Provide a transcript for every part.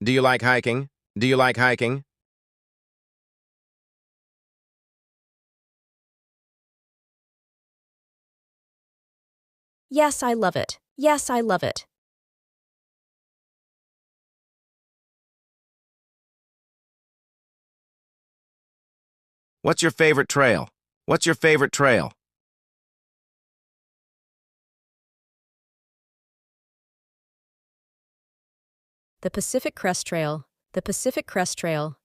Do you like hiking? Do you like hiking? Yes, I love it. Yes, I love it. What's your favorite trail? What's your favorite trail? The Pacific Crest Trail. The Pacific Crest Trail.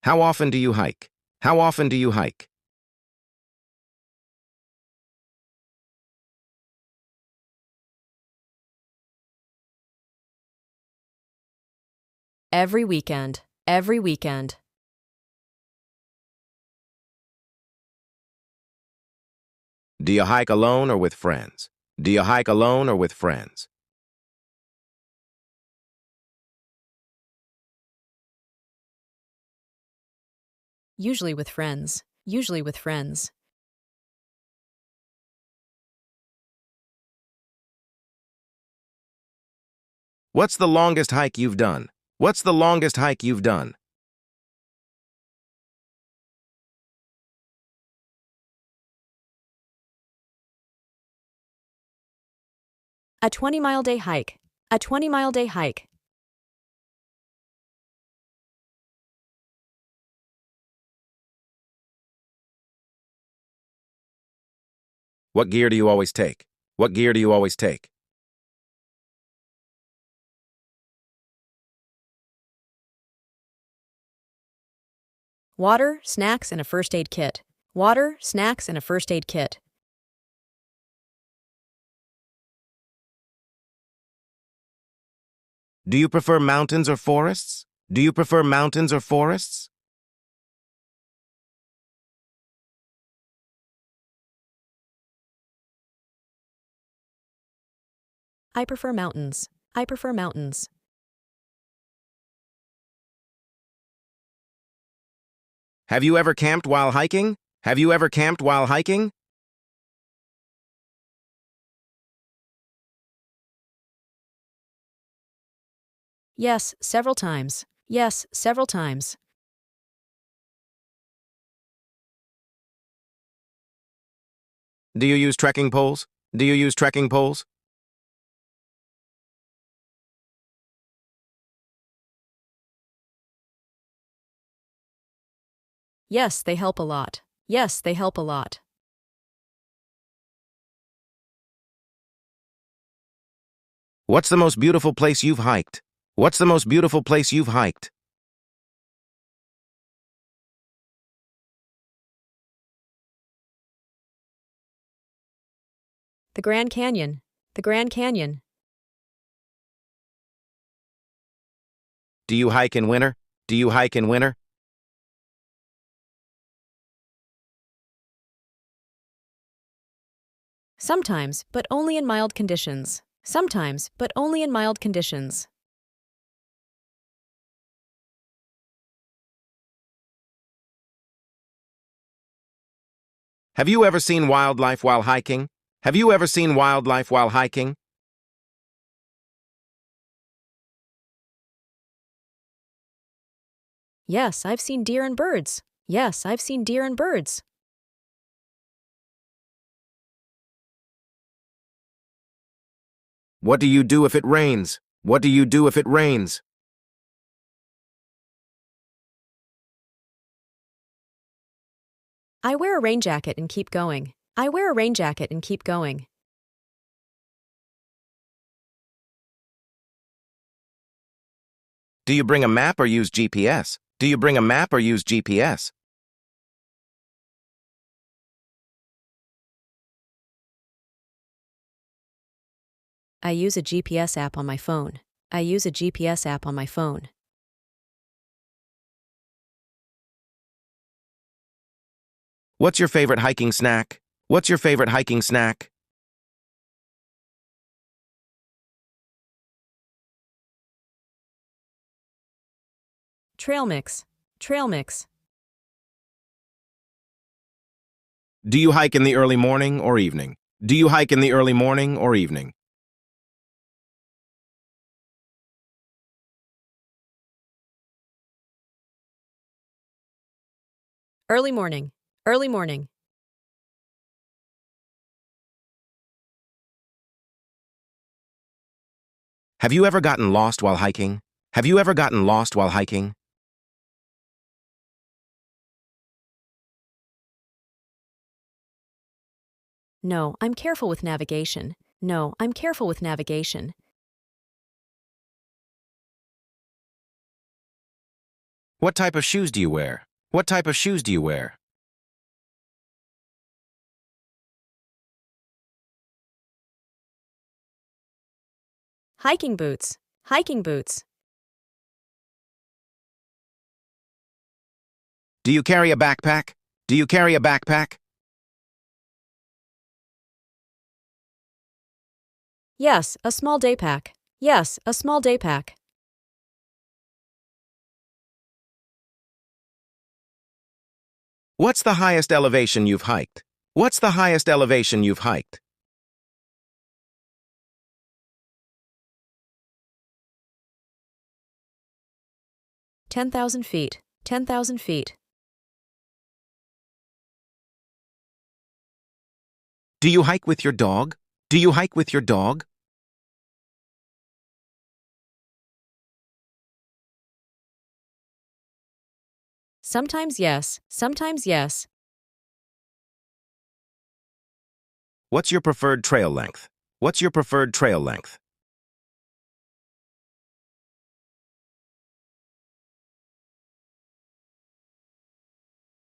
How often do you hike? How often do you hike? Every weekend. Every weekend. Do you hike alone or with friends? Do you hike alone or with friends? Usually with friends. Usually with friends. What's the longest hike you've done? What's the longest hike you've done? A 20-mile day hike. A 20-mile day hike. What gear do you always take? What gear do you always take? Water, snacks, and a first aid kit. Water, snacks, and a first aid kit. Do you prefer mountains or forests? Do you prefer mountains or forests? I prefer mountains. I prefer mountains. Have you ever camped while hiking? Have you ever camped while hiking? Yes, several times. Yes, several times. Do you use trekking poles? Do you use trekking poles? Yes, they help a lot. Yes, they help a lot. What's the most beautiful place you've hiked? What's the most beautiful place you've hiked? The Grand Canyon. The Grand Canyon. Do you hike in winter? Do you hike in winter? Sometimes, but only in mild conditions. Sometimes, but only in mild conditions. Have you ever seen wildlife while hiking? Have you ever seen wildlife while hiking? Yes, I've seen deer and birds. Yes, I've seen deer and birds. What do you do if it rains? What do you do if it rains? I wear a rain jacket and keep going. I wear a rain jacket and keep going. Do you bring a map or use GPS? Do you bring a map or use GPS? I use a GPS app on my phone. I use a GPS app on my phone. What's your favorite hiking snack? What's your favorite hiking snack? Trail mix. Trail mix. Do you hike in the early morning or evening? Do you hike in the early morning or evening? Early morning. Early morning. Have you ever gotten lost while hiking? Have you ever gotten lost while hiking? No, I'm careful with navigation. No, I'm careful with navigation. What type of shoes do you wear? What type of shoes do you wear? Hiking boots. Hiking boots. Do you carry a backpack? Do you carry a backpack? Yes, a small day pack. Yes, a small day pack. What's the highest elevation you've hiked? What's the highest elevation you've hiked? $10,000 feet. 10,000 feet. Do you hike with your dog? Do you hike with your dog? Sometimes yes, sometimes yes. What's your preferred trail length? What's your preferred trail length?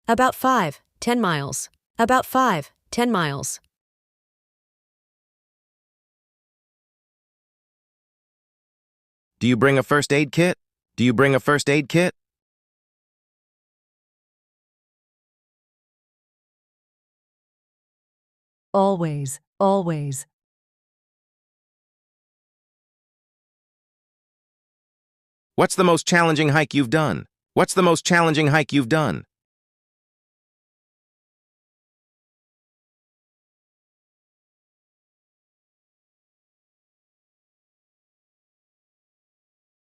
About 5-10 miles. About 5-10 miles. Do you bring a first aid kit? Do you bring a first aid kit? Always, always. What's the most challenging hike you've done? What's the most challenging hike you've done?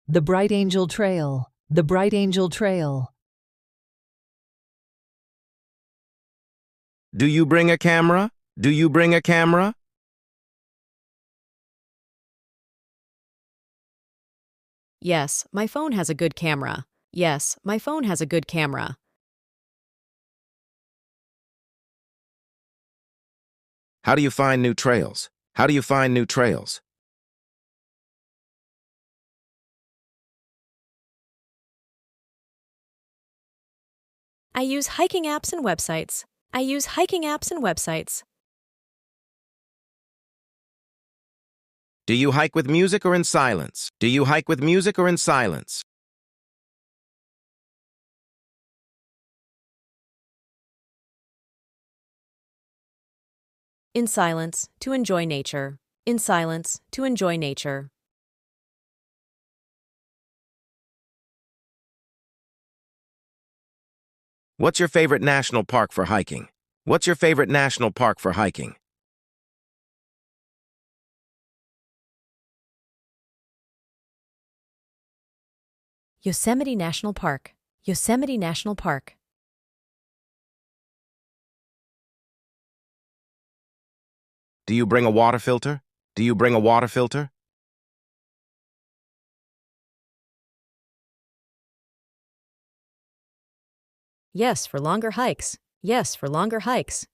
The Bright Angel Trail. The Bright Angel Trail. Do you bring a camera? Do you bring a camera? Yes, my phone has a good camera. Yes, my phone has a good camera. How do you find new trails? How do you find new trails? I use hiking apps and websites. I use hiking apps and websites. Do you hike with music or in silence? Do you hike with music or in silence? In silence, to enjoy nature. In silence, to enjoy nature. What's your favorite national park for hiking? What's your favorite national park for hiking? Yosemite National Park. Yosemite National Park. Do you bring a water filter? Do you bring a water filter? Yes, for longer hikes. Yes, for longer hikes.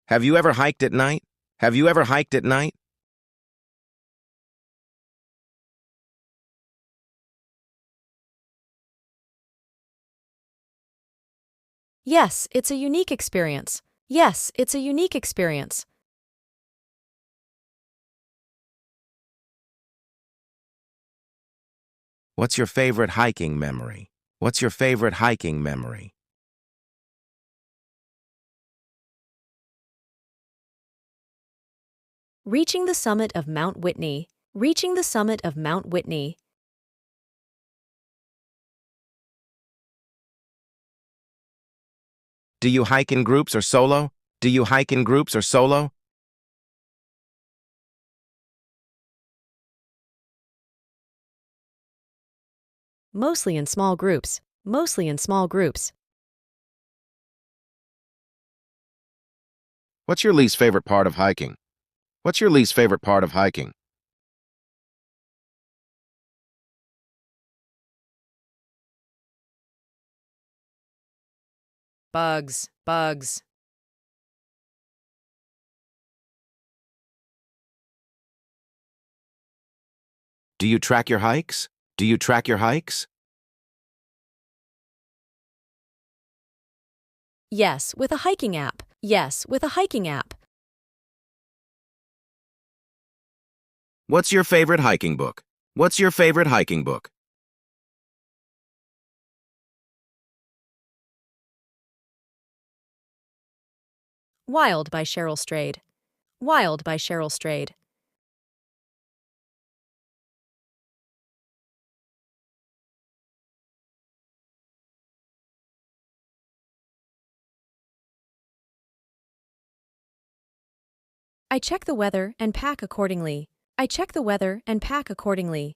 Have you ever hiked at night? Have you ever hiked at night? Yes, it's a unique experience. Yes, it's a unique experience. What's your favorite hiking memory? What's your favorite hiking memory? Reaching the summit of Mount Whitney. Reaching the summit of Mount Whitney. Do you hike in groups or solo? Do you hike in groups or solo? Mostly in small groups. Mostly in small groups. What's your least favorite part of hiking? What's your least favorite part of hiking? Bugs, bugs. Do you track your hikes? Do you track your hikes? Yes, with a hiking app. Yes, with a hiking app. What's your favorite hiking book? What's your favorite hiking book? Wild by Cheryl Strayed. Wild by Cheryl Strayed. I check the weather and pack accordingly. I check the weather and pack accordingly.